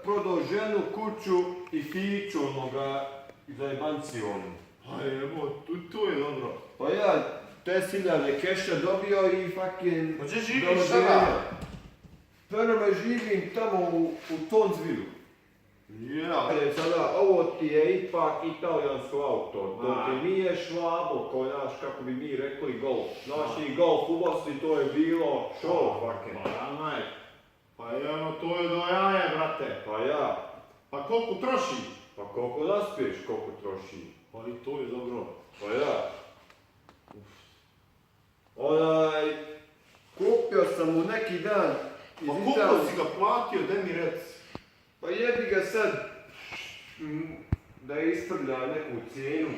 prodao ženu, kuću i Fiću onoga za jebanciju. Pa evo, to je dobro. Pa ja te siljane keša dobio i fucking... Pa gdje živiš sada? Prvo živim tamo u Tonsvilu. Ja. Sada, ovo ti je ipak italijansko auto, to ti nije švabo, ko naš, kako bi mi rekli, golf. Naši golf u Bosni, to je bilo show, fucking. Pa evo, to je do jaje, brate. Pa ja. Pa koliko troši? Pa koliko naspiješ, koliko troši. Pa i to je dobro. Pa ja. Kupio sam mu neki dan iz Pa koliko si ga platio, daj mi rec? Pa jebi ga sad, da ispravlja neku cijenu.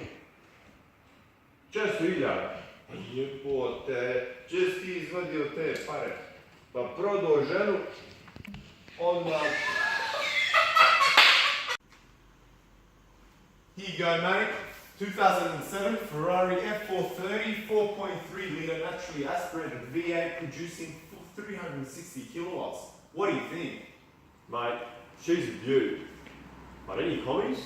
400.000. Pa jebote, gdje si ti izvadio te pare? Pa prodao ženu, onda... Here you go, mate. 2007 Ferrari F430 4.3 litre naturally aspirated V8 producing 360 kilowatts. What do you think? Mate, she's a beaut. But any comments?